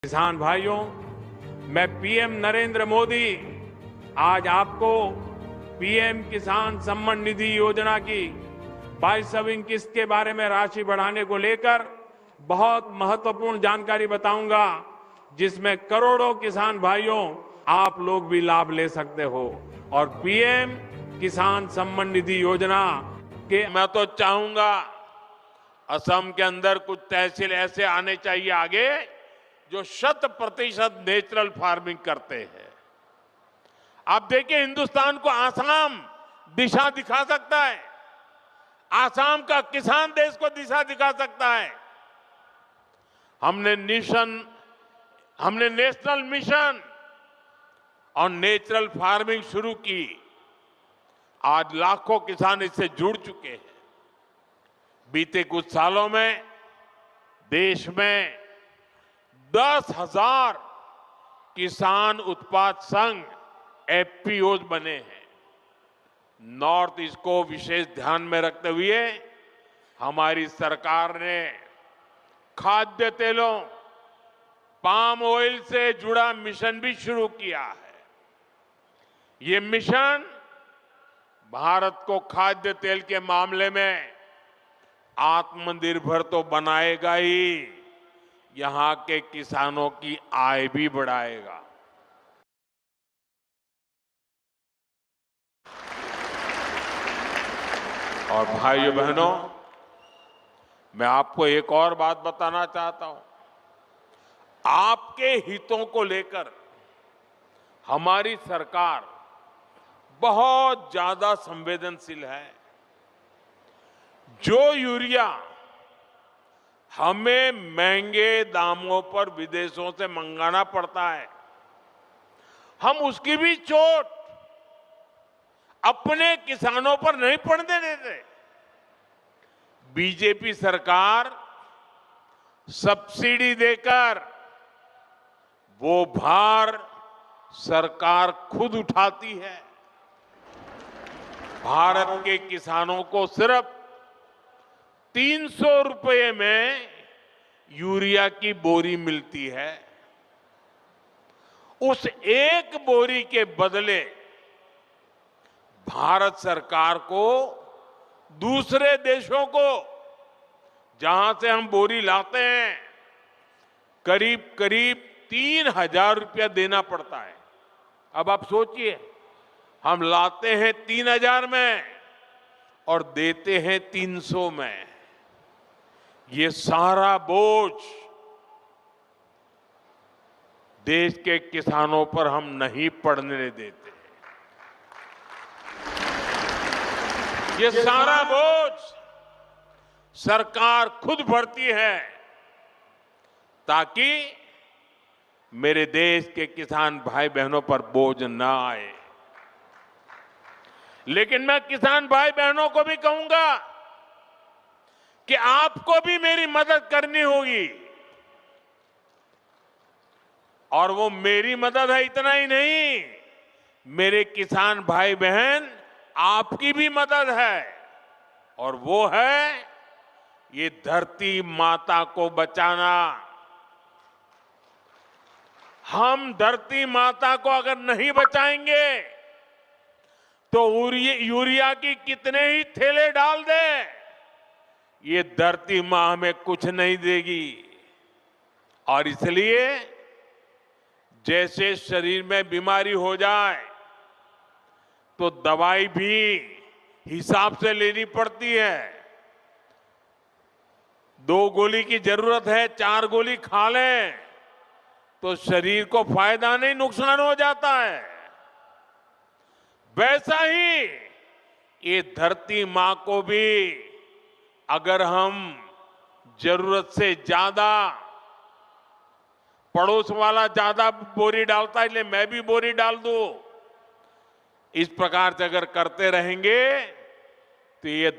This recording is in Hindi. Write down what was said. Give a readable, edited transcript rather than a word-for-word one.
किसान भाइयों, मैं पीएम नरेंद्र मोदी आज आपको पीएम किसान सम्मान निधि योजना की 22वीं किस्त के बारे में राशि बढ़ाने को लेकर बहुत महत्वपूर्ण जानकारी बताऊंगा, जिसमें करोड़ों किसान भाइयों आप लोग भी लाभ ले सकते हो। और पीएम किसान सम्मान निधि योजना के मैं तो चाहूंगा असम के अंदर कुछ तहसील ऐसे आने चाहिए आगे जो 100% नेचुरल फार्मिंग करते हैं। आप देखिए, हिंदुस्तान को आसाम दिशा दिखा सकता है, आसाम का किसान देश को दिशा दिखा सकता है। हमने नेशनल मिशन और नेचुरल फार्मिंग शुरू की। आज लाखों किसान इससे जुड़ चुके हैं। बीते कुछ सालों में देश में 10,000 किसान उत्पाद संघ एफपीओज बने हैं। नॉर्थ ईस्ट को विशेष ध्यान में रखते हुए हमारी सरकार ने खाद्य तेलों, पाम ऑयल से जुड़ा मिशन भी शुरू किया है। ये मिशन भारत को खाद्य तेल के मामले में आत्मनिर्भर तो बनाएगा ही, यहां के किसानों की आय भी बढ़ाएगा। और भाइयों बहनों, मैं आपको एक और बात बताना चाहता हूं। आपके हितों को लेकर हमारी सरकार बहुत ज्यादा संवेदनशील है। जो यूरिया हमें महंगे दामों पर विदेशों से मंगाना पड़ता है, हम उसकी भी चोट अपने किसानों पर नहीं पड़ने देते। बीजेपी सरकार सब्सिडी देकर वो भार सरकार खुद उठाती है। भारत के किसानों को सिर्फ 300 रुपये में यूरिया की बोरी मिलती है। उस एक बोरी के बदले भारत सरकार को दूसरे देशों को, जहां से हम बोरी लाते हैं, करीब करीब 3,000 रुपया देना पड़ता है। अब आप सोचिए, हम लाते हैं 3,000 में और देते हैं 300 में। ये सारा बोझ देश के किसानों पर हम नहीं पड़ने देते। ये सारा बोझ सरकार खुद भरती है, ताकि मेरे देश के किसान भाई बहनों पर बोझ ना आए। लेकिन मैं किसान भाई बहनों को भी कहूंगा कि आपको भी मेरी मदद करनी होगी। और वो मेरी मदद है इतना ही नहीं, मेरे किसान भाई बहन आपकी भी मदद है। और वो है ये धरती माता को बचाना। हम धरती माता को अगर नहीं बचाएंगे तो यूरिया की कितने ही थैले डाल दे, ये धरती मां हमें कुछ नहीं देगी। और इसलिए जैसे शरीर में बीमारी हो जाए तो दवाई भी हिसाब से लेनी पड़ती है। 2 गोली की जरूरत है, 4 गोली खा लें तो शरीर को फायदा नहीं, नुकसान हो जाता है। वैसा ही ये धरती मां को भी अगर हम जरूरत से ज्यादा, पड़ोस वाला ज्यादा बोरी डालता है इसलिए मैं भी बोरी डाल दूं, इस प्रकार से अगर करते रहेंगे तो ये